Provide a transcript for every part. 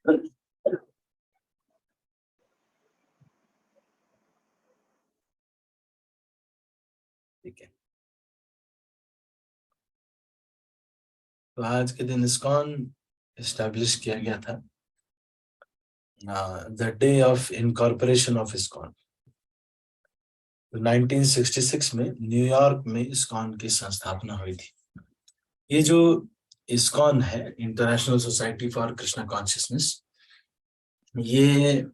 ठीक है, तो आज के दिन इस्कॉन एस्टैब्लिश किया गया था, the day of incorporation of ISKCON. 1966 में न्यूयॉर्क में इस्कॉन की संस्थापना हुई थी। ये जो इस्कॉन है, international society for Krishna consciousness, ये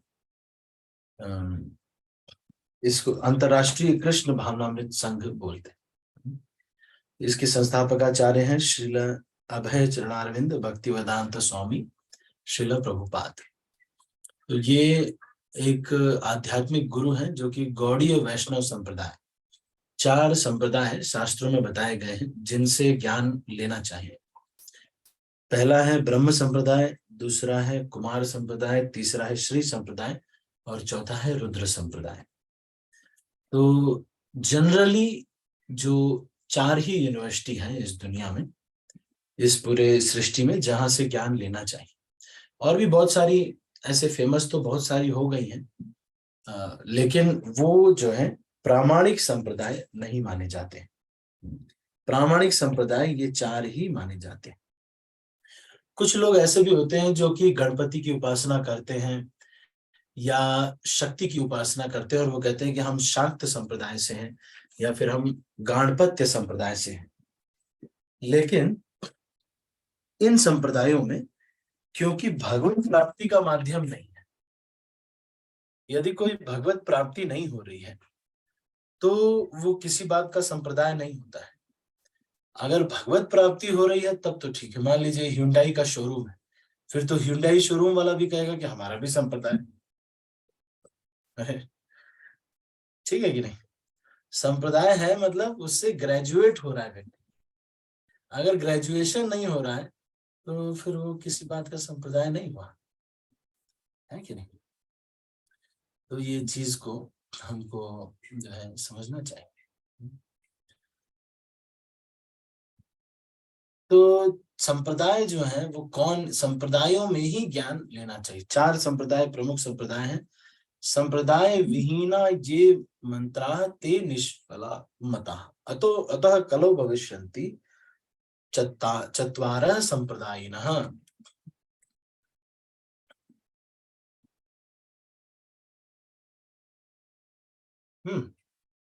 इसको अंतरराष्ट्रीय कृष्ण भावनामृत संघ बोलते हैं। इसके संस्थापकाचार्य हैं श्रील अभय चरणारविंद भक्ति वेदांत स्वामी श्रील प्रभुपाद। तो ये एक आध्यात्मिक गुरु हैं जो कि गौड़ीय वैष्णव संप्रदाय, 4 संप्रदाय शास्त्रों में बताए गए हैं जिनसे ज्ञान लेना चाहिए। पहला है ब्रह्म संप्रदाय, दूसरा है कुमार संप्रदाय, तीसरा है श्री संप्रदाय और चौथा है रुद्र संप्रदाय। तो जनरली जो 4 ही यूनिवर्सिटी हैं इस दुनिया में, इस पूरे सृष्टि में, जहां से ज्ञान लेना चाहिए। और भी बहुत सारी ऐसे फेमस तो बहुत सारी हो गई हैं, लेकिन वो जो है प्रामाणिक संप्रदाय नहीं माने जाते। प्रामाणिक संप्रदाय ये 4 ही माने जाते हैं। कुछ लोग ऐसे भी होते हैं जो कि गणपति की उपासना करते हैं या शक्ति की उपासना करते हैं और वो कहते हैं कि हम शाक्त संप्रदाय से हैं या फिर हम गाणपत्य संप्रदाय से हैं। लेकिन इन संप्रदायों में क्योंकि भगवत प्राप्ति का माध्यम नहीं है, यदि कोई भगवत प्राप्ति नहीं हो रही है तो वो किसी बात का संप्रदाय नहीं होता है। अगर भगवत प्राप्ति हो रही है तब तो ठीक है। मान लीजिए ह्यूंडई का शोरूम है, फिर तो ह्यूंडई शोरूम वाला भी कहेगा कि हमारा भी संप्रदाय है। ठीक है कि नहीं? संप्रदाय है मतलब उससे ग्रेजुएट हो रहा है व्यक्ति। अगर ग्रेजुएशन नहीं हो रहा है तो फिर वो किसी बात का संप्रदाय नहीं हुआ, है कि नहीं? तो ये चीज को हमको जो है समझना चाहिए। तो संप्रदाय जो है वो कौन, संप्रदायों में ही ज्ञान लेना चाहिए। 4 संप्रदाय प्रमुख संप्रदाय हैं। संप्रदाय विहीना ये मंत्रा ते निष्फला मता अतो अतः कलो भविष्यन्ति चत्वारः संप्रदायिनः।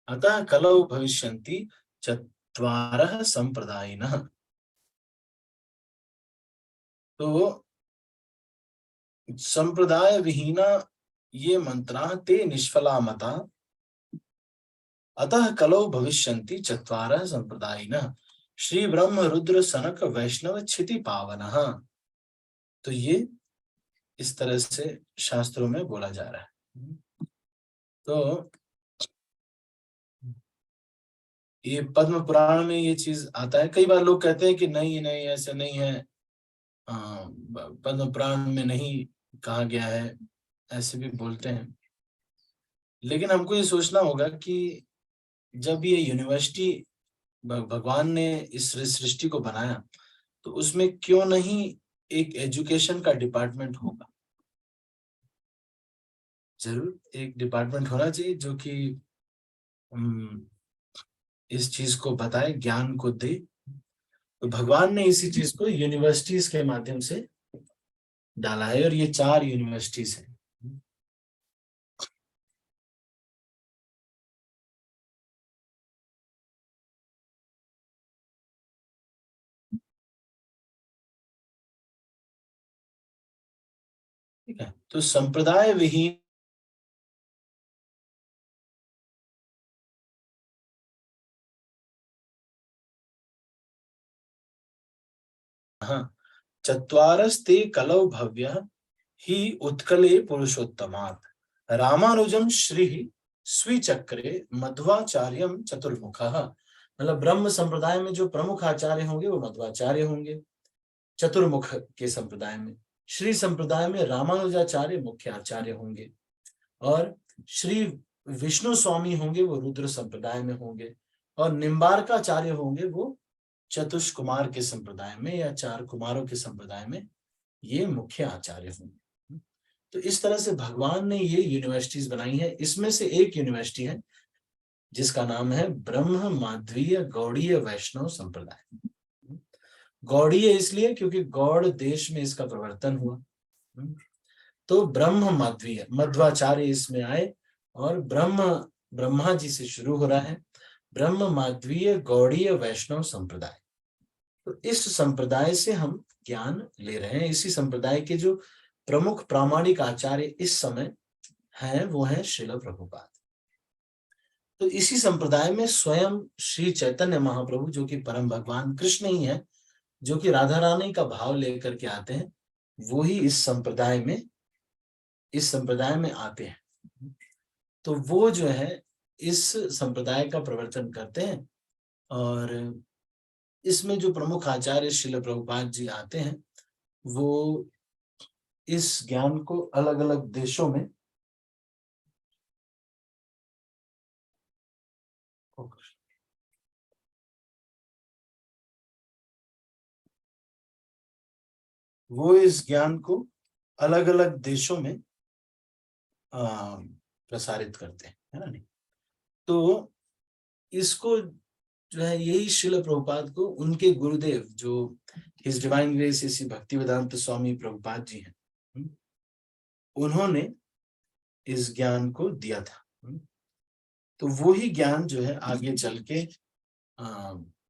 अतः कलो भविष्यन्ति चत्वारः संप्रदायिनः। तो संप्रदाय विहीना ये मंत्रा ते निष्फला मता अतः कलो भविष्यन्ति चत्वारः संप्रदायिनः श्री ब्रह्म रुद्र सनक वैष्णव क्षिति पावनः। तो ये इस तरह से शास्त्रों में बोला जा रहा है। तो ये पद्म पुराण में ये चीज आता है। कई बार लोग कहते हैं कि नहीं नहीं ऐसे नहीं है, पद्म पुराण में नहीं कहा गया है, ऐसे भी बोलते हैं। लेकिन हमको ये सोचना होगा कि जब ये यूनिवर्सिटी भगवान ने इस सृष्टि को बनाया तो उसमें क्यों नहीं एक एजुकेशन का डिपार्टमेंट होगा। जरूर एक डिपार्टमेंट होना चाहिए जो कि इस चीज को बताए, ज्ञान को दे। तो भगवान ने इसी चीज को यूनिवर्सिटीज के माध्यम से डाला है और ये 4 यूनिवर्सिटीज हैं। ठीक है, तो संप्रदाय विहीन चत्वारस्ते कलौ भव्य ही उत्कले पुरुषोत्तमात् रामानुजम श्री स्वीचक्रे मध्वाचार्यम चतुर्मुखः। मतलब ब्रह्म संप्रदाय में जो प्रमुख आचार्य होंगे वो मध्वाचार्य होंगे, चतुर्मुख के संप्रदाय में। श्री संप्रदाय में रामानुजाचार्य मुख्य आचार्य होंगे और श्री विष्णु स्वामी होंगे वो रुद्र संप्रदाय में होंगे और निम्बारकाचार्य होंगे वो चतुष कुमार के संप्रदाय में या 4 कुमारों के संप्रदाय में ये मुख्य आचार्य होंगे। तो इस तरह से भगवान ने ये यूनिवर्सिटीज बनाई है। इसमें से एक यूनिवर्सिटी है जिसका नाम है ब्रह्म माधवीय गौड़ीय वैष्णव संप्रदाय। गौड़ीय इसलिए क्योंकि गौड़ देश में इसका प्रवर्तन हुआ। तो ब्रह्म माधवीय, मध्वाचार्य इसमें आए और ब्रह्मा जी से शुरू हो रहा है, ब्रह्म माधवीय गौड़ीय वैष्णव संप्रदाय। तो इस संप्रदाय से हम ज्ञान ले रहे हैं। इसी संप्रदाय के जो प्रमुख प्रामाणिक आचार्य इस समय हैं वो है श्रील प्रभुपाद। तो इसी संप्रदाय में स्वयं श्री चैतन्य महाप्रभु, जो कि परम भगवान कृष्ण ही है, जो कि राधा रानी का भाव लेकर के आते हैं, वो ही इस संप्रदाय में आते हैं। तो वो जो है इस संप्रदाय का प्रवर्तन करते हैं और इसमें जो प्रमुख आचार्य श्रील प्रभुपाद जी आते हैं वो इस ज्ञान को अलग अलग देशों में अलग अलग देशों में प्रसारित करते हैं, है ना। नहीं तो इसको जो है यही श्रील प्रभुपाद को उनके गुरुदेव जो his divine grace Shri Bhaktivedanta Swami Prabhupada ji हैं, उन्होंने इस ज्ञान को दिया था। तो वो ही ज्ञान जो है आगे चल के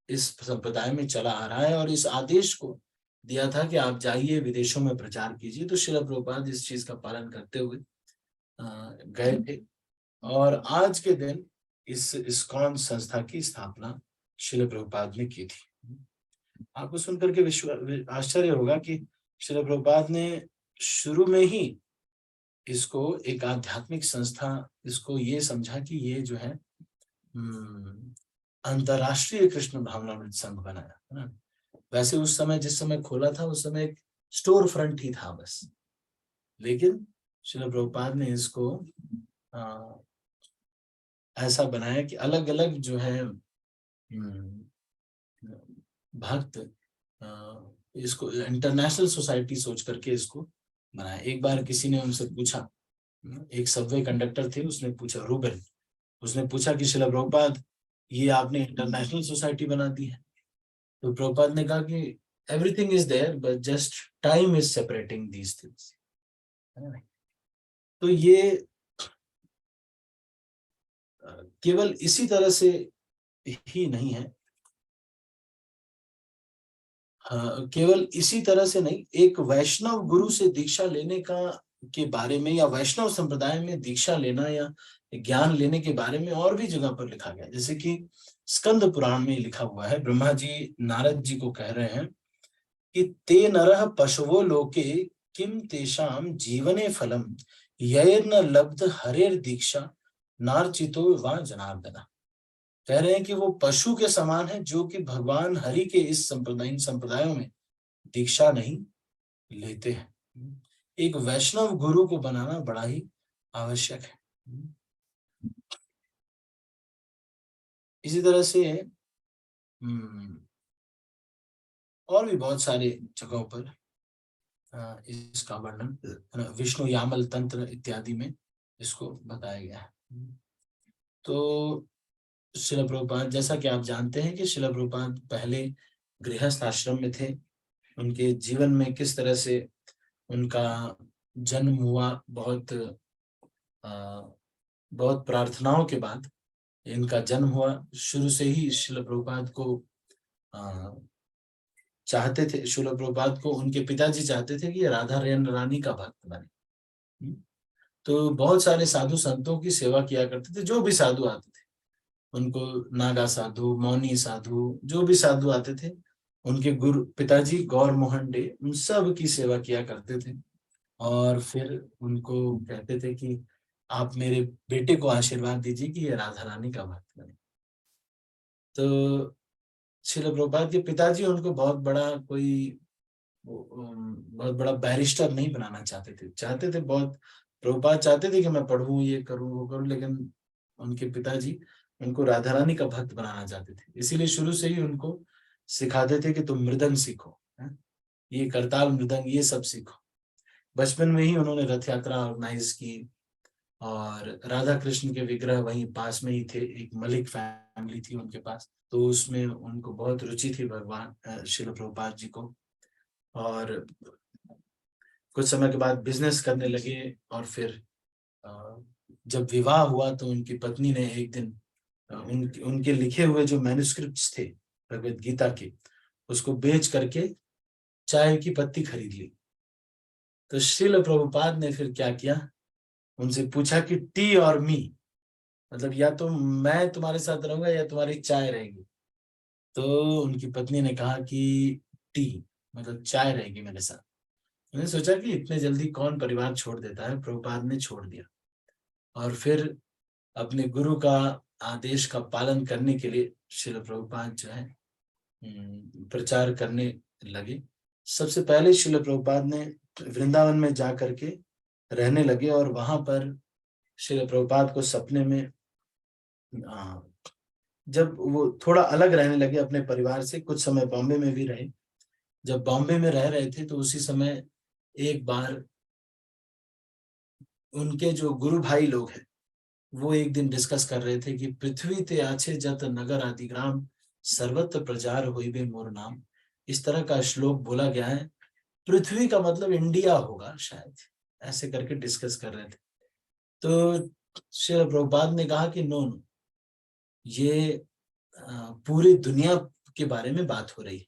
इस संप्रदाय में चला आ रहा है और इस आदेश को दिया था कि आप जाइए विदेशों में प्रचार कीजिए। तो श्रील प्रभुपाद इस चीज का पालन करते हुए गए थे और आज के दिन इस इस्कॉन संस्था की स्थापना श्रील प्रभुपाद ने की थी। आपको सुनकर के आश्चर्य होगा कि श्रील प्रभुपाद ने शुरू में ही इसको एक आध्यात्मिक संस्था, इसको ये समझा कि ये जो है अंतरराष्ट्रीय कृष्ण भावनामृत संघ बनाया, है ना। वैसे उस समय जिस समय खोला था उस समय एक स्टोर फ्रंट ही था बस, लेकिन श्रील प्रभुपाद ने इसको ऐसा बनाया कि अलग अलग जो है भक्त इसको इंटरनेशनल सोसाइटी सोच करके इसको बनाया। एक बार किसी ने उनसे पूछा, एक सबवे कंडक्टर थे, उसने पूछा, रूबेन, उसने पूछा कि श्रील प्रभुपाद ये आपने इंटरनेशनल सोसाइटी बना दी है। तो प्रभुपाद ने कहा कि everything is there but just time is separating these things. तो ये केवल इसी तरह से ही नहीं है, केवल इसी तरह से नहीं, एक वैष्णव गुरु से दीक्षा लेने के बारे में या वैष्णव संप्रदाय में दीक्षा लेना या ज्ञान लेने के बारे में और भी जगह पर लिखा गया। जैसे कि स्कंद पुराण में लिखा हुआ है, ब्रह्मा जी नारद जी को कह रहे हैं कि ते नरः पशवो लोके किम तेषाम जीवने फलम यैर्न लब्ध हरेर दीक्षा नार्चितो वा जनार्दना। कह रहे हैं कि वो पशु के समान है जो कि भगवान हरि के इस संप्रदायों में दीक्षा नहीं लेते हैं। एक वैष्णव गुरु को बनाना बड़ा ही आवश्यक है। इसी तरह से और भी बहुत सारे जगहों पर इसका वर्णन विष्णु यामल तंत्र इत्यादि में इसको बताया गया है। तो श्रील प्रभुपाद, जैसा कि आप जानते हैं कि श्रील प्रभुपाद पहले गृहस्थ आश्रम में थे। उनके जीवन में किस तरह से उनका जन्म हुआ, बहुत प्रार्थनाओं के बाद इनका जन्म हुआ। शुरू से ही श्रील प्रभुपाद को चाहते थे, श्रील प्रभुपाद को उनके पिताजी चाहते थे कि राधा रानी का भक्त बने। तो बहुत सारे साधु संतों की सेवा किया करते थे। जो भी साधु आते थे उनको, नागा साधु, मौनी साधु, जो भी साधु आते थे, उनके गुरु पिताजी गौर मोहन डे उन सब की सेवा किया करते थे और फिर उनको कहते थे कि आप मेरे बेटे को आशीर्वाद दीजिए कि ये राधा रानी का भक्त बने। तो श्रील प्रभुपाद के पिताजी उनको बहुत बड़ा बैरिस्टर नहीं बनाना चाहते थे बहुत। प्रभुपाद चाहते थे कि मैं पढ़ूं, ये करूं, वो करूं, लेकिन उनके पिताजी उनको राधा रानी का भक्त बनाना चाहते थे। इसीलिए शुरू से ही उनको सिखाते थे कि तुम मृदंग सीखो, ये करताल मृदंग ये सब सीखो। बचपन में ही उन्होंने रथ यात्रा ऑर्गेनाइज की, और राधा कृष्ण के विग्रह वहीं पास में ही थे, एक मलिक फैमिली थी उनके पास, तो उसमें उनको बहुत रुचि थी भगवान श्रील प्रभुपाद जी को। और कुछ समय के बाद बिजनेस करने लगे, और फिर जब विवाह हुआ तो उनकी पत्नी ने एक दिन उनके लिखे हुए जो मैन्युस्क्रिप्ट्स थे भगवत गीता के, उसको बेच करके चाय की पत्ती खरीद ली। तो श्रील प्रभुपाद ने फिर क्या किया, उनसे पूछा कि टी और मी, मतलब या तो मैं तुम्हारे साथ रहूंगा या तुम्हारी चाय रहेगी। तो उनकी पत्नी ने कहा कि टी, मतलब चाय रहेगी मेरे साथ। उन्होंने सोचा कि इतने जल्दी कौन परिवार छोड़ देता है, प्रभुपाद ने छोड़ दिया, और फिर अपने गुरु का आदेश का पालन करने के लिए श्रील प्रभुपाद जो है प्रचार करने लगे। सबसे पहले श्रील प्रभुपाद ने वृंदावन में जा करके रहने लगे, और वहां पर श्रील प्रभुपाद को सपने में जब वो थोड़ा अलग रहने लगे अपने परिवार से, कुछ समय बॉम्बे में भी रहे। जब बॉम्बे में रह रहे थे तो उसी समय एक बार उनके जो गुरु भाई लोग हैं वो एक दिन डिस्कस कर रहे थे कि पृथ्वी ते आछे जत नगर आदि ग्राम, सर्वत्र प्रचार होइबे मोर नाम। इस तरह का श्लोक बोला गया है। पृथ्वी का मतलब इंडिया होगा शायद, ऐसे करके डिस्कस कर रहे थे। तो श्री प्रभुपाद ने कहा कि नो नो, ये पूरी दुनिया के बारे में बात हो रही है।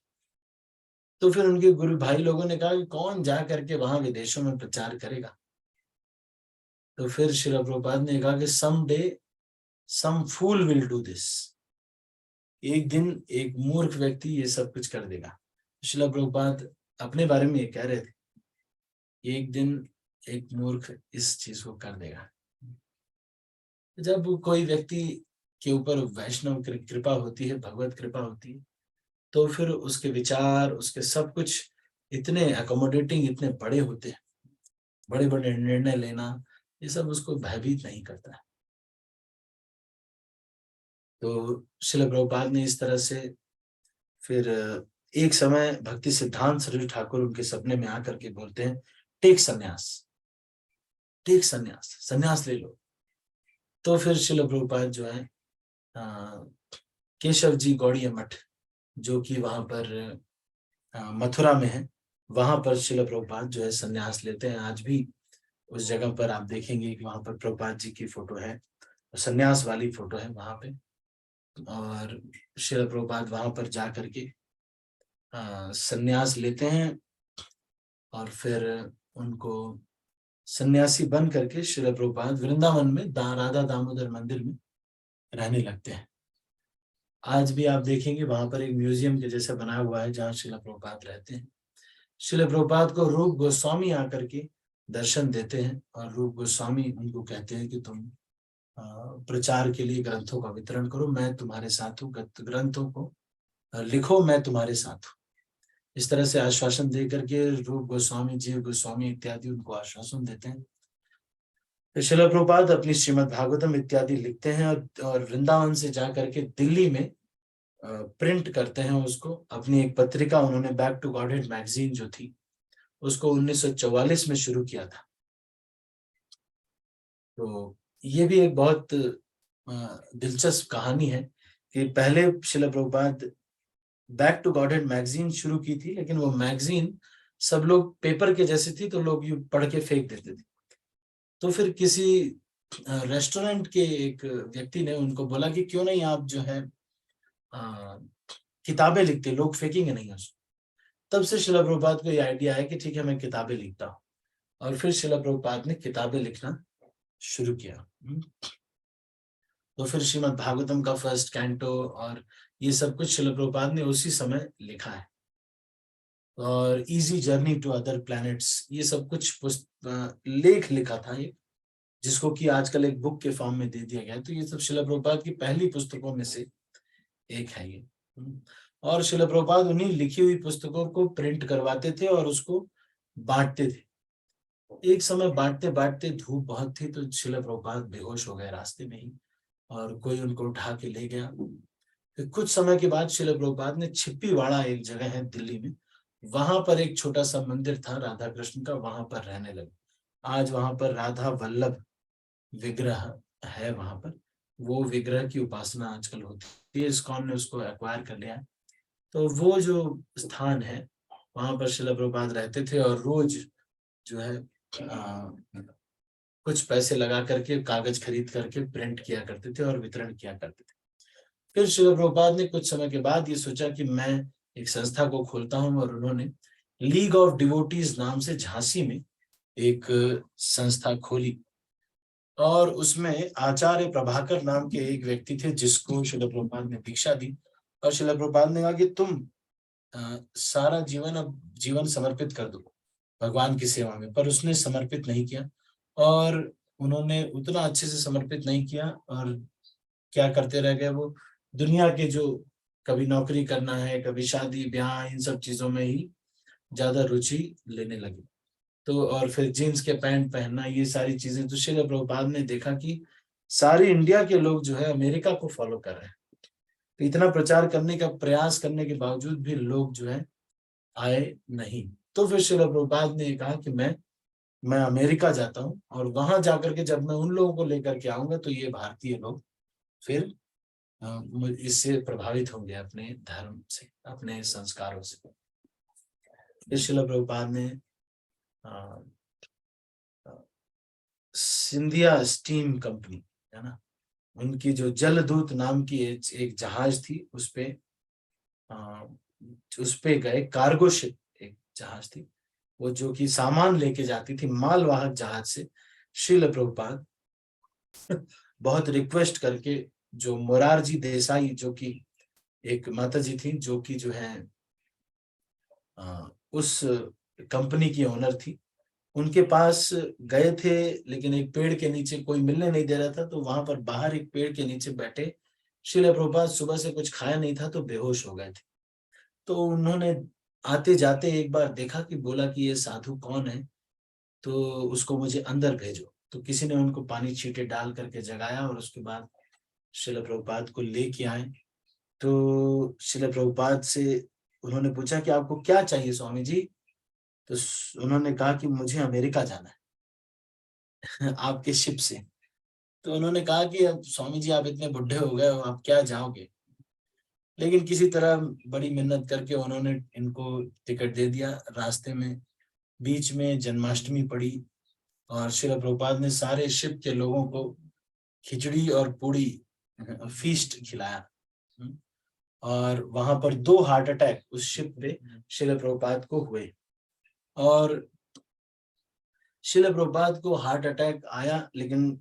तो फिर उनके गुरु भाई लोगों ने कहा कि कौन जा करके वहां विदेशों में प्रचार करेगा। तो फिर श्री प्रभुपाद ने कहा कि some day some fool will do this, एक दिन एक मूर्ख व्यक्ति ये सब कुछ कर देगा। श्रील प्रभुपाद अपने बारे में ये कह रहे थे, एक दिन एक मूर्ख इस चीज को कर देगा। जब कोई व्यक्ति के ऊपर वैष्णव कृपा होती है, भगवत कृपा होती है, तो फिर उसके विचार, उसके सब कुछ इतने अकोमोडेटिंग, इतने बड़े होते हैं, बड़े बड़े निर्णय लेना, ये सब उसको भयभीत नहीं करता है। तो श्रील प्रभुपाद ने इस तरह से फिर एक समय भक्ति सिद्धांत सरस्वती ठाकुर उनके सपने में आकर के बोलते हैं, टेक संन्यास, टेक संन्यास, संन्यास ले लो। तो फिर श्रील प्रभुपाद जो है केशव जी गौड़ीय मठ, जो कि वहां पर मथुरा में है, वहां पर श्रील प्रभुपाद जो है संन्यास लेते हैं। आज भी उस जगह पर आप देखेंगे कि वहां पर प्रभुपाद जी की फोटो है, संन्यास वाली फोटो है वहां पे। और श्रील प्रभुपाद वहां पर जा करके संन्यास लेते हैं, और फिर उनको सन्यासी बन करके श्रील प्रभुपाद वृंदावन में राधा दामोदर मंदिर में रहने लगते हैं। आज भी आप देखेंगे वहां पर एक म्यूजियम के जैसा बना हुआ है जहाँ श्रील प्रभुपाद रहते हैं। श्रील प्रभुपाद को रूप गोस्वामी आकर के दर्शन देते हैं, और रूप गोस्वामी उनको कहते हैं कि तुम प्रचार के लिए ग्रंथों का वितरण करो, मैं तुम्हारे साथ हूँ, ग्रंथों को लिखो, मैं तुम्हारे साथ हूँ। इस तरह से आश्वासन दे करके रूप गोस्वामी, जीव गोस्वामी इत्यादि उनको आश्वासन देते हैं। तो श्रील प्रभुपाद अपनी श्रीमद् भागवतम इत्यादि लिखते हैं, और वृंदावन से जाकर के दिल्ली में प्रिंट करते हैं उसको। अपनी एक पत्रिका उन्होंने बैक टू गॉडहेड मैगजीन जो थी उसको 1944 में शुरू किया था। तो ये भी एक बहुत दिलचस्प कहानी है कि पहले Srila Prabhupada back to Godhead magazine शुरू की थी, लेकिन वो मैगजीन सब लोग पेपर के जैसी थी, तो लोग यूं पढ़ के फेंक देते थे। तो फिर किसी रेस्टोरेंट के एक व्यक्ति ने उनको बोला कि क्यों नहीं आप जो है किताबें लिखते, लोग फेंकेंगे नहीं उसको। तब से श्रील प्रभुपाद को ये आइडिया है कि ठीक है मैं किताबें लिखता हूँ, और फिर श्रील प्रभुपाद ने किताबें लिखना शुरू किया। तो फिर श्रीमद् भागवतम का फर्स्ट कैंटो और ये सब कुछ श्रील प्रभुपाद ने उसी समय लिखा है। और easy journey to other planets, ये सब कुछ लेख लिखा था ये, जिसको कि आजकल एक बुक के फॉर्म में दे दिया गया है। तो ये सब श्रील प्रभुपाद की पहली पुस्तकों में से एक है ये। और श्रील प्रभुपाद उन्हीं लिखी हुई पुस्तकों को प्रिंट करवाते थे और उसको बांटते थे। एक समय बांटते बांटते धूप बहुत थी, तो श्रील प्रभुपाद बेहोश हो गए रास्ते में ही, और कोई उनको उठा के ले गया। फिर कुछ समय के बाद श्रील प्रभुपाद ने छिप्पीवाड़ा, एक जगह है दिल्ली में, वहां पर एक छोटा सा मंदिर था राधा कृष्ण का, वहां पर रहने लगे। आज वहां पर राधा वल्लभ विग्रह है वहां पर, वो विग्रह की उपासना आजकल होती है। इस्कॉन ने उसको एक्वायर कर लिया है। तो वो जो स्थान है वहां पर शिला प्रभुपाद रहते थे और रोज जो है कुछ पैसे लगा करके कागज खरीद करके प्रिंट किया करते थे और वितरण किया करते थे। फिर शिला प्रभुपाद ने कुछ समय के बाद ये सोचा कि मैं एक संस्था को खोलता हूं, और उन्होंने लीग ऑफ डिवोटीज नाम से झांसी में एक संस्था खोली। और उसमें आचार्य प्रभाकर नाम के एक व्यक्ति थे जिसको शिला प्रभुपाद ने दीक्षा दी। और शिला प्रभुपाद ने कहा कि तुम सारा जीवन अब जीवन समर्पित कर दो भगवान की सेवा में। पर उसने समर्पित नहीं किया, और उन्होंने उतना अच्छे से समर्पित नहीं किया, और क्या करते रह गए वो, दुनिया के जो कभी नौकरी करना है, कभी शादी ब्याह, इन सब चीजों में ही ज्यादा रुचि लेने लगे। तो और फिर जीन्स के पैंट पहनना, ये सारी चीजें। तो श्रील प्रभुपाद ने देखा कि सारे इंडिया के लोग जो है अमेरिका को फॉलो कर रहे हैं। तो इतना प्रचार करने का प्रयास करने के बावजूद भी लोग जो है आए नहीं। तो फिर श्रील प्रभुपाद ने कहा कि मैं अमेरिका जाता हूँ, और वहां जाकर के जब मैं उन लोगों को लेकर के आऊंगा तो ये भारतीय लोग फिर इससे प्रभावित होंगे, अपने धर्म से, अपने संस्कारों से। फिर श्रील प्रभुपाद ने सिंधिया स्टीम कंपनी है ना, उनकी जो जलदूत नाम की एक जहाज थी, उस पे गए। कार्गो शिप एक जहाज थी वो, जो कि सामान लेके जाती थी, मालवाहक जहाज से श्रील प्रभुपाद बहुत रिक्वेस्ट करके, जो मोरारजी देसाई जो कि एक माता जी थी, जो कि जो है उस कंपनी की ओनर थी, उनके पास गए थे। लेकिन एक पेड़ के नीचे कोई मिलने नहीं दे रहा था, तो वहां पर बाहर एक पेड़ के नीचे बैठे श्रील प्रभुपाद, सुबह से कुछ खाया नहीं था तो बेहोश हो गए थे। तो उन्होंने आते जाते एक बार देखा कि बोला कि ये साधु कौन है, तो उसको मुझे अंदर भेजो। तो किसी ने उनको पानी छींटे डाल करके जगाया, और उसके बाद श्रील प्रभुपाद को लेके आए। तो श्रील प्रभुपाद से उन्होंने पूछा कि आपको क्या चाहिए स्वामी जी। तो उन्होंने कहा कि मुझे अमेरिका जाना है आपके शिप से। तो उन्होंने कहा कि अब स्वामी जी आप इतने बुढ़े हो गए हो, आप क्या जाओगे। लेकिन किसी तरह बड़ी मिन्नत करके उन्होंने इनको टिकट दे दिया। रास्ते में बीच में जन्माष्टमी पड़ी, और श्रील प्रभुपाद ने सारे शिप के लोगों को खिचड़ी और पूड़ी फीस्ट खिलाया। और वहां पर 2 हार्ट अटैक उस शिप पे श्रील प्रभुपाद को हुए। और श्रील प्रभुपाद को हार्ट अटैक आया, लेकिन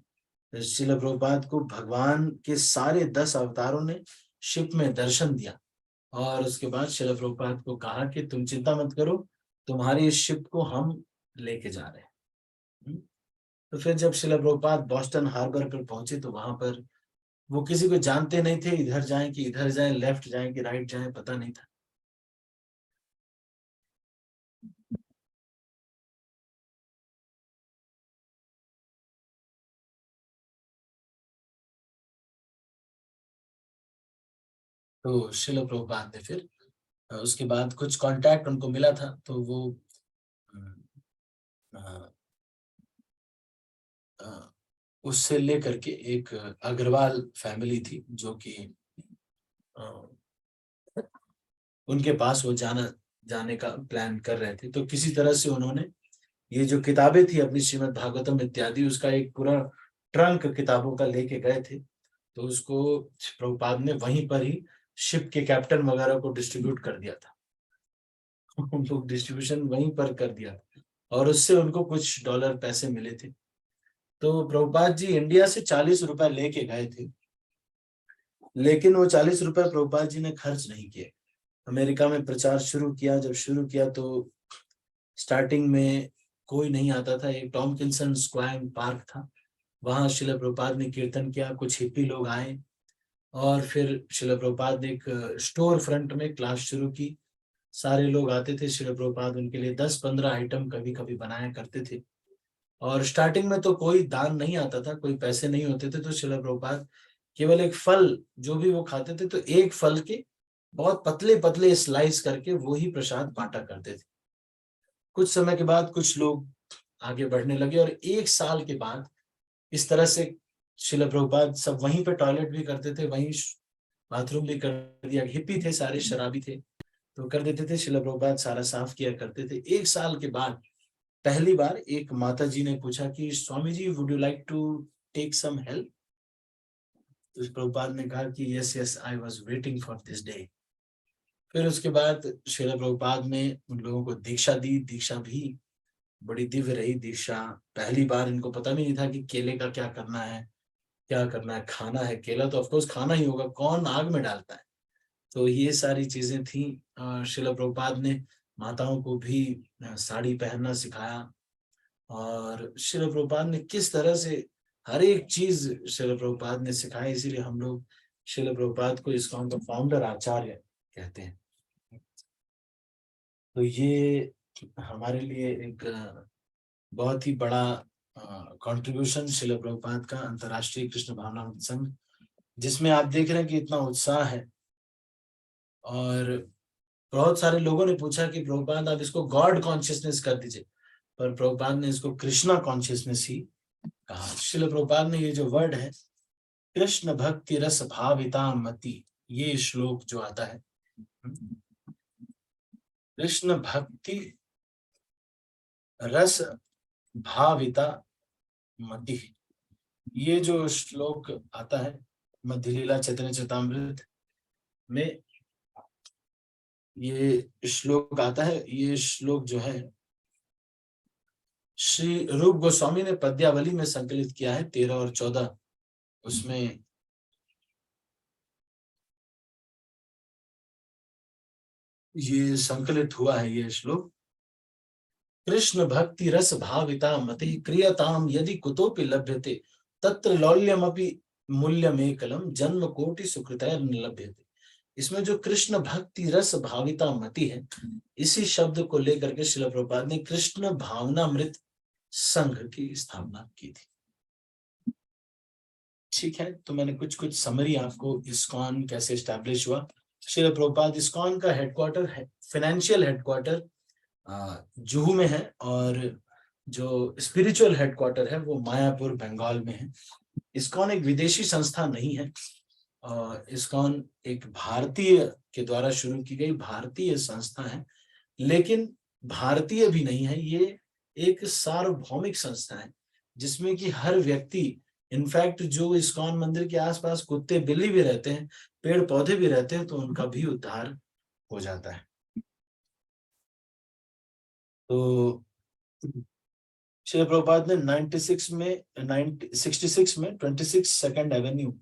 श्रील प्रभुपाद को भगवान के सारे 10 अवतारों ने शिप में दर्शन दिया। और उसके बाद श्रील प्रभुपाद को कहा कि तुम चिंता मत करो, तुम्हारी इस शिप को हम लेके जा रहे हैं। तो फिर जब श्रील प्रभुपाद बॉस्टन हार्बर पर पहुंचे, तो वहां पर वो किसी को जानते नहीं थे, इधर जाएं कि इधर जाएं, लेफ्ट जाएं कि राइट जाएं, पता नहीं था। तो श्रील प्रभुपाद ने फिर उसके बाद कुछ कांटेक्ट उनको मिला था, तो वो अ, अ, उससे लेकर के एक अग्रवाल फैमिली थी जो कि उनके पास वो जाने का प्लान कर रहे थे। तो किसी तरह से उन्होंने ये जो किताबें थी अपनी श्रीमद् भागवतम इत्यादि, उसका एक पूरा ट्रंक किताबों का लेके गए थे। तो उसको प्रभुपाद ने वहीं पर ही शिप के कैप्टन वगैरह को डिस्ट्रीब्यूट कर दिया था उनको डिस्ट्रीब्यूशन वहीं पर कर दिया, और उससे उनको कुछ डॉलर पैसे मिले थे। तो प्रभुपाद जी इंडिया से 40 रुपए लेके गए थे, लेकिन वो 40 रुपए प्रभुपाद जी ने खर्च नहीं किए। अमेरिका में प्रचार शुरू किया। जब शुरू किया तो स्टार्टिंग में कोई नहीं आता था। एक टॉमकिंसन स्क्वायर पार्क था, वहां शिला प्रभुपाद ने कीर्तन किया, कुछ हिप्पी लोग आए, और फिर शिला प्रभुपाद ने एक स्टोर फ्रंट में क्लास शुरू की। सारे लोग आते थे, शिला प्रभुपाद उनके लिए 10-15 आइटम कभी कभी बनाया करते थे। और स्टार्टिंग में तो कोई दान नहीं आता था, कोई पैसे नहीं होते थे, तो शिला प्रभुपाद केवल एक फल जो भी वो खाते थे, तो एक फल के बहुत पतले पतले स्लाइस करके वो ही प्रसाद बांटा करते थे। कुछ समय के बाद कुछ लोग आगे बढ़ने लगे और 1 साल के बाद इस तरह से श्रील प्रभुपाद सब वहीं पे टॉयलेट भी करते थे, वहीं बाथरूम भी कर दिया। हिप्पी थे सारे, शराबी थे, तो कर देते थे। श्रील प्रभुपाद सारा साफ किया करते थे। 1 साल के बाद पहली बार एक माता जी ने पूछा कि Swami ji, would you like to take some help? तो प्रभुपाद ने कहा कि yes yes, I was waiting for this day. फिर उसके बाद श्रील प्रभुपाद ने उन लोगों को दीक्षा दी। दीक्षा भी बड़ी दिव्य रही। दीक्षा पहली बार इनको पता भी नहीं था कि केले का क्या करना है, क्या करना है। खाना है केला तो ऑफकोर्स खाना ही होगा, कौन आग में डालता है। तो ये सारी चीजें थी। श्रील प्रभुपाद ने माताओं को भी साड़ी पहनना सिखाया। और श्रील प्रभुपाद ने किस तरह से हर एक चीज श्रील प्रभुपाद ने सिखाई, इसीलिए हम लोग श्रील प्रभुपाद को इस्कॉन का फाउंडर आचार्य कहते हैं। तो ये हमारे लिए एक बहुत ही बड़ा कंट्रीब्यूशन श्रील प्रभुपाद का, अंतर्राष्ट्रीय कृष्ण भावनामृत संघ, जिसमें आप देख रहे हैं कि इतना उत्साह है। और बहुत सारे लोगों ने पूछा कि प्रभुपाद आप इसको गॉड कॉन्शियसनेस कर दीजिए, पर प्रभुपाद ने इसको कृष्णा कॉन्शियसनेस ही कहा। श्रील प्रभुपाद ने ये जो वर्ड है कृष्ण भक्ति रस भाविता मति, ये श्लोक जो आता है, कृष्ण भक्ति रस भाविता मति, ये जो श्लोक आता है मध्य लीला चैतन्य चरितामृत में, ये श्लोक आता है। ये श्लोक जो है श्री रूप गोस्वामी ने पद्यावली में संकलित किया है, 13 और 14 उसमें ये संकलित हुआ है। ये श्लोक कृष्ण भक्ति रस भाविता मति क्रियताम यदि कुतोपि लभ्यते तत्र लौल्यमपि मूल्यमेकलम जन्म कोटि सुकृतैर्न लभ्यते। इसमें जो कृष्ण भक्ति रस भाविता मति है, इसी शब्द को लेकर के श्रील प्रभुपाद ने कृष्ण भावनामृत संघ की स्थापना की थी। ठीक है, तो मैंने कुछ कुछ समरी आपको इस्कॉन कैसे एस्टैब्लिश हुआ। श्रील प्रभुपाद इस्कॉन का हेडक्वार्टर है, फाइनेंशियल हेडक्वार्टर जुहू में है, और जो स्पिरिचुअल हेडक्वार्टर है वो मायापुर बंगाल में है। इस्कॉन एक विदेशी संस्था नहीं है। इस्कॉन एक भारतीय के द्वारा शुरू की गई भारतीय संस्था है, लेकिन भारतीय भी नहीं है। ये एक सार्वभौमिक संस्था है जिसमें कि हर व्यक्ति, इनफैक्ट जो इस्कॉन मंदिर के आसपास कुत्ते बिल्ली भी रहते हैं, पेड़ पौधे भी रहते हैं, तो उनका भी उद्धार हो जाता है। तो श्रील प्रभुपाद ने 66 में 26 सेकंड एवेन्यू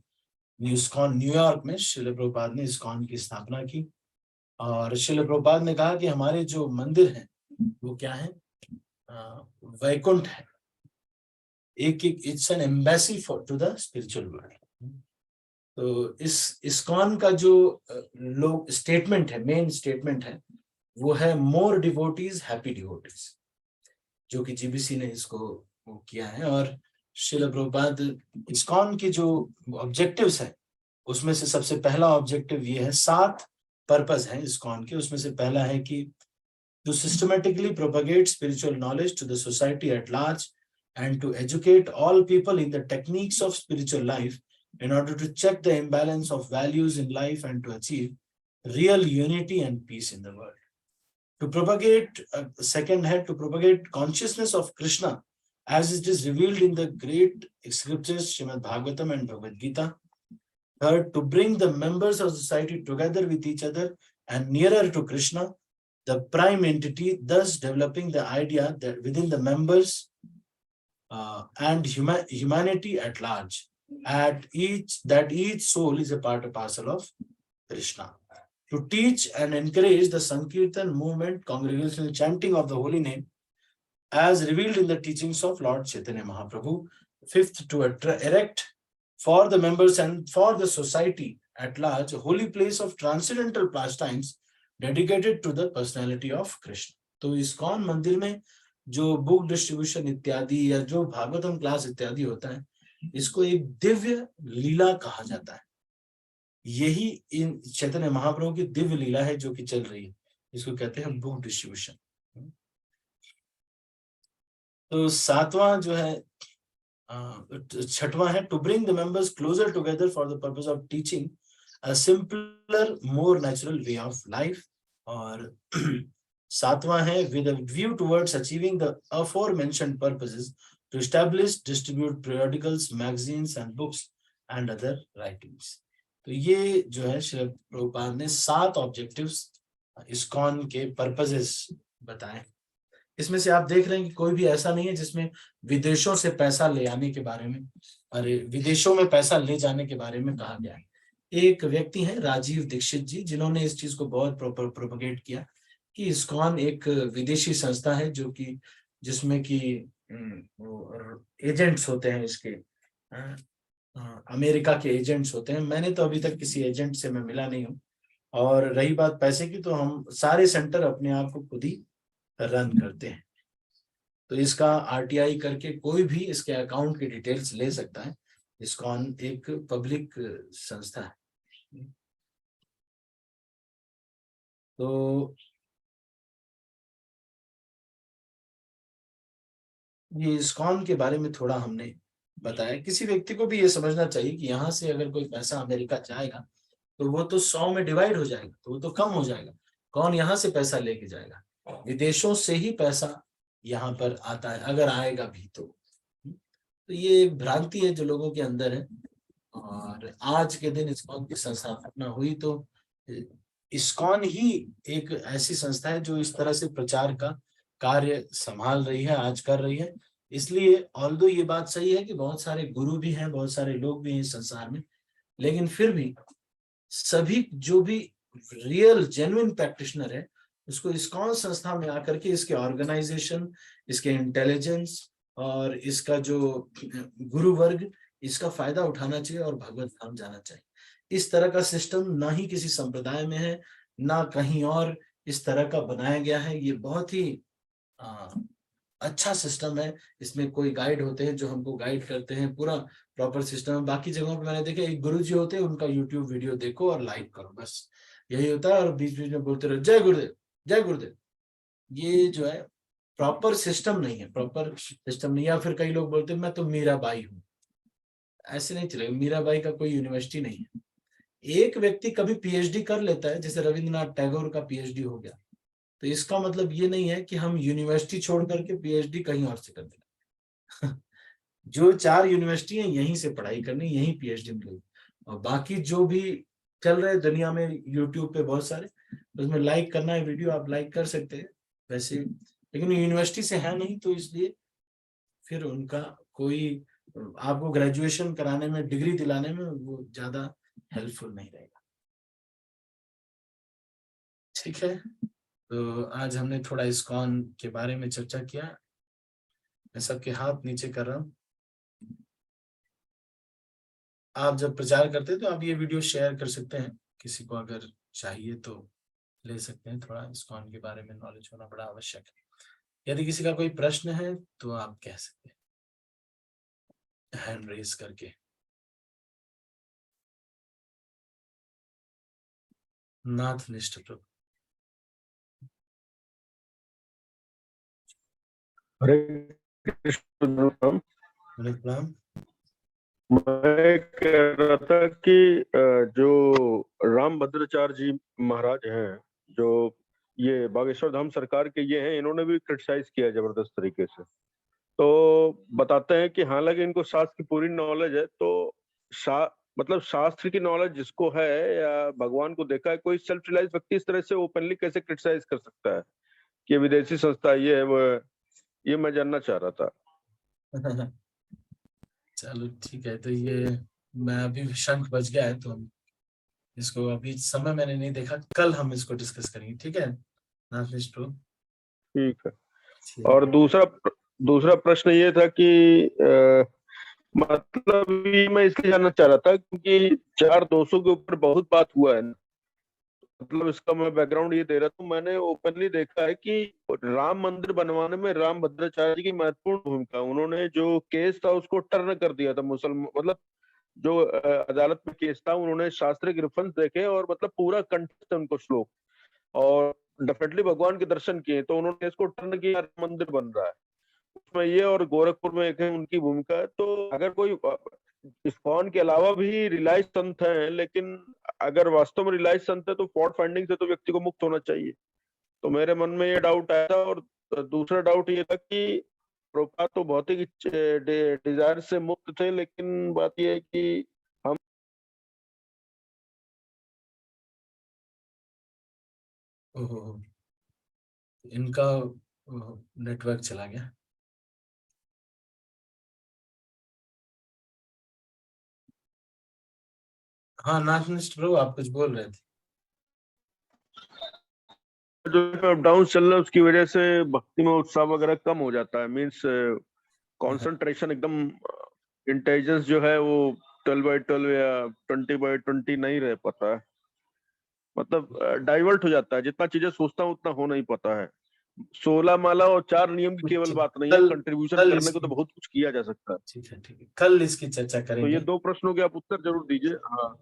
इस्कॉन न्यूयॉर्क में श्रील प्रभुपाद ने इस्कॉन की स्थापना की। और श्रील प्रभुपाद ने कहा कि हमारे जो मंदिर हैं वो क्या है, वैकुंठ है। एक it's an embassy for to the spiritual world. तो इस इस्कॉन का जो लोग स्टेटमेंट है, मेन स्टेटमेंट है, वो है मोर डिवोटीज हैप्पी डिवोटीज, जो कि जीबीसी ने इसको वो किया है। और श्रील प्रभुपाद इस्कॉन के जो ऑब्जेक्टिव्स है उसमें से सबसे पहला ऑब्जेक्टिव ये है, 7 पर्पस है इस्कॉन के, उसमें से पहला है कि to systematically propagate spiritual knowledge to the society at large and to educate all people in the techniques of spiritual life in order to check the imbalance of values in life and to achieve real unity and peace in the world. To propagate, second head, to propagate consciousness of Krishna as it is revealed in the great scriptures Srimad Bhagavatam and Bhagavad Gita. Third, to bring the members of society together with each other and nearer to Krishna, the prime entity, thus developing the idea that within the members and humanity at large, that each soul is a part and parcel of Krishna. To teach and encourage the Sankirtan movement, congregational chanting of the holy name, as revealed in the teachings of Lord Chaitanya Mahaprabhu. Fifth, to erect for the members and for the society at large a holy place of transcendental pastimes dedicated to the personality of Krishna. तो ISKCON मंदिर में जो book distribution इत्यादि या जो Bhagavatam class इत्यादि होता है, इसको एक दिव्य लीला कहा जाता है। यही इन चैतन्य महाप्रभु की दिव्य लीला है जो कि चल रही है, इसको कहते हैं बुक डिस्ट्रीब्यूशन। तो सातवां जो है, छठवां है to bring the members closer together for the purpose of teaching a simpler more natural way of life. और सातवां है with a view towards achieving the aforementioned purposes to establish distribute periodicals, magazines and books and other writings। तो ये जो है श्री प्रभुपाद ने 7 objectives ISKCON के purposes बताए। इसमें से आप देख रहे हैं कि कोई भी ऐसा नहीं है जिसमें विदेशों से पैसा ले आने के बारे में, अरे विदेशों में पैसा ले जाने के बारे में कहा गया है। एक व्यक्ति हैं राजीव दीक्षित जी, जिन्होंने इस चीज को बहुत प्रोपगेट किया कि इस्कॉन एक विदेशी संस्था है जो कि जिसमें कि एजेंट्स होते हैं इसके, अमेरिका के एजेंट्स होते हैं। मैंने तो अभी तक किसी एजेंट से मैं मिला नहीं हूँ। और रही बात पैसे की, तो हम सारे सेंटर अपने आप को खुद ही रन करते हैं। तो इसका आरटीआई करके कोई भी इसके अकाउंट की डिटेल्स ले सकता है। इस्कॉन एक पब्लिक संस्था है। तो ये इस्कॉन के बारे में थोड़ा हमने बताया। किसी व्यक्ति को भी ये समझना चाहिए कि यहाँ से अगर कोई पैसा अमेरिका जाएगा तो वो तो 100 में डिवाइड हो जाएगा, तो वो तो कम हो जाएगा। कौन यहाँ से पैसा लेके जाएगा? विदेशों से ही पैसा यहाँ पर आता है, अगर आएगा भी तो। ये एक भ्रांति है जो लोगों के अंदर है। और आज के दिन इस्कॉन की स्थापना हुई तो इस्कॉन ही एक ऐसी संस्था है जो इस तरह से प्रचार का कार्य संभाल रही है, आज कर रही है। इसलिए ऑल्दो ये बात सही है कि बहुत सारे गुरु भी हैं, बहुत सारे लोग भी हैं इस संसार में, लेकिन फिर भी सभी जो भी रियल जेन्युइन प्रैक्टिशनर है उसको इस्कॉन संस्था में आकर के इसके ऑर्गेनाइजेशन, इसके इंटेलिजेंस और इसका जो गुरु वर्ग, इसका फायदा उठाना चाहिए और भगवत धाम जाना चाहिए। इस तरह का सिस्टम ना ही किसी संप्रदाय में है, ना कहीं और इस तरह का बनाया गया है। ये बहुत ही अच्छा सिस्टम है। इसमें कोई गाइड होते हैं जो हमको गाइड करते हैं, पूरा प्रॉपर सिस्टम है। बाकी जगहों पे मैंने देखा एक गुरु जी होते हैं, उनका यूट्यूब वीडियो देखो और लाइक करो, बस यही होता है। और बीच बीच में बोलते रहो जय गुरुदेव जय गुरुदेव। ये जो है प्रॉपर सिस्टम नहीं है, प्रॉपर सिस्टम नहीं। या फिर कई लोग बोलते हैं मैं तो मीराबाई हूँ, ऐसे नहीं चलेगा। मीराबाई का कोई यूनिवर्सिटी नहीं है। एक व्यक्ति कभी पीएचडी कर लेता है, जैसे रविंद्रनाथ टैगोर का पीएचडी हो गया, तो इसका मतलब ये नहीं है कि हम यूनिवर्सिटी छोड़ करके पीएचडी कहीं और से कर दें। जो 4 यूनिवर्सिटी हैं यहीं से पढ़ाई करनी, यहीं पीएचडी मिलेगी। और बाकी जो भी चल रहे दुनिया में यूट्यूब पे बहुत सारे, उसमें लाइक करना है वीडियो, आप लाइक कर सकते हैं वैसे, लेकिन यूनिवर्सिटी से है नहीं, तो इसलिए फिर उनका कोई आपको ग्रेजुएशन कराने में, डिग्री दिलाने में वो ज्यादा हेल्पफुल नहीं रहेगा। ठीक है, तो आज हमने थोड़ा इस्कॉन के बारे में चर्चा किया। मैं सबके हाथ नीचे कर रहा हूँ। आप जब प्रचार करते हैं तो आप ये वीडियो शेयर कर सकते हैं, किसी को अगर चाहिए तो ले सकते हैं। थोड़ा इस्कॉन के बारे में नॉलेज होना बड़ा आवश्यक है। यदि किसी का कोई प्रश्न है तो आप कह सकते हैं हैंड रेज करके। नाथ निष्ठ प्रभु। हरे कृष्ण। प्रणाम। मैं कह रहा था कि जो रामभद्राचार्य जी महाराज हैं, जो ये बागेश्वर धाम सरकार के ये हैं, इन्होंने भी क्रिटिसाइज किया जबरदस्त तरीके से। तो बताते हैं कि हालांकि इनको शास्त्र की पूरी नॉलेज है, तो मतलब शास्त्र की नॉलेज जिसको है या भगवान को देखा है, कोई सेल्फ रियलाइज व्यक्ति इस तरह से ओपनली कैसे क्रिटिसाइज कर सकता है कि विदेशी संस्था ये है वो है? ये मैं जानना चाह रहा था। चलो ठीक है, तो ये मैं अभी शंख बज गया है, तो हम इसको अभी समय मैंने नहीं देखा, कल हम इसको डिस्कस करेंगे। ठीक है नाथ निष्ठ प्रभु। ठीक है। ठीक और है। दूसरा प्रश्न ये था कि मतलब ये मैं इसलिए जानना चाह रहा था क्योंकि 4-200 के ऊपर बहुत बात हुआ है। मतलब इसका मैं बैकग्राउंड ये दे रहा था, मैंने ओपनली देखा है कि राम मंदिर बनवाने में राम भद्राचार्य जी की महत्वपूर्ण भूमिका, उन्होंने जो केस था उसको टर्न कर दिया था मुसलमान, मतलब जो अदालत में केस था, उन्होंने शास्त्रीय रेफरेंस देखे और मतलब पूरा कंठस्थ उनको श्लोक, और डेफिनेटली भगवान के दर्शन किए, तो उन्होंने इसको टर्न किया, मंदिर बन रहा है उसमें ये, और गोरखपुर में एक है उनकी भूमिका। तो अगर कोई इस्कॉन के अलावा भी रिलायंस संत हैं, लेकिन अगर वास्तव में रिलायंस संत है तो फॉल्ट फाइंडिंग से तो व्यक्ति को मुक्त होना चाहिए। तो मेरे मन में ये डाउट आया था। और दूसरा डाउट ये था कि प्रभुपाद तो भौतिक डिजायर से मुक्त थे, लेकिन बात यह है कि हम ओहो, इनका नेटवर्क चला गया। हाँ नाथनिष्ठ प्रभु, आप कुछ बोल रहे थे। जो अप डाउन चल रहा है उसकी वजह से भक्ति में उत्साह वगैरह कम हो जाता है। मीन्स कंसंट्रेशन एकदम, इंटेलिजेंस जो है वो 12/12 या 20/20 नहीं रह पाता है, मतलब डाइवर्ट हो जाता है। जितना चीजें सोचता हूँ उतना हो नहीं पाता है। 16 माला और 4 नियम की केवल बात नहीं है, कंट्रीब्यूशन करने को तो बहुत कुछ किया जा सकता है। ठीक है, ठीक है, कल इसकी चर्चा तो करेंगे। ये 2 प्रश्नों के आप उत्तर जरूर दीजिए। हाँ,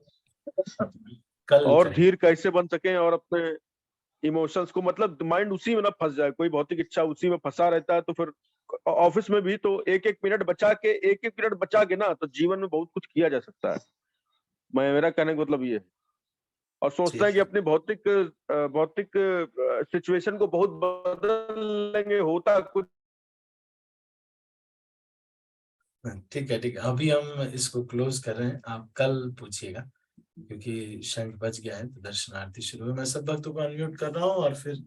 कल और करेंगे। धीर कैसे बन सके और अपने इमोशंस को, मतलब माइंड उसी में ना फंस जाए, कोई भौतिक इच्छा उसी में फंसा रहता है तो फिर ऑफिस में भी तो एक एक मिनट बचा के ना, तो जीवन में बहुत कुछ किया जा सकता है। मेरा कहने का मतलब ये है। और सोचता है कि अपनी भौतिक सिचुएशन को बहुत बदल लेंगे, होता कुछ। ठीक है, ठीक है, अभी हम इसको क्लोज कर रहे हैं, आप कल पूछिएगा, क्योंकि शंख बज गया है तो दर्शनार्थी शुरू है। मैं सब भक्तों को अनम्यूट कर रहा हूँ और फिर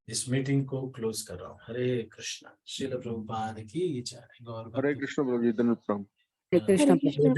इस मीटिंग को क्लोज कर रहा हूँ। हरे कृष्णा। श्रील प्रभुपाद की जय। गौर हरे भक्त कृष्ण प्रभु जी, धन्यवाद। हरे कृष्ण प्रभु।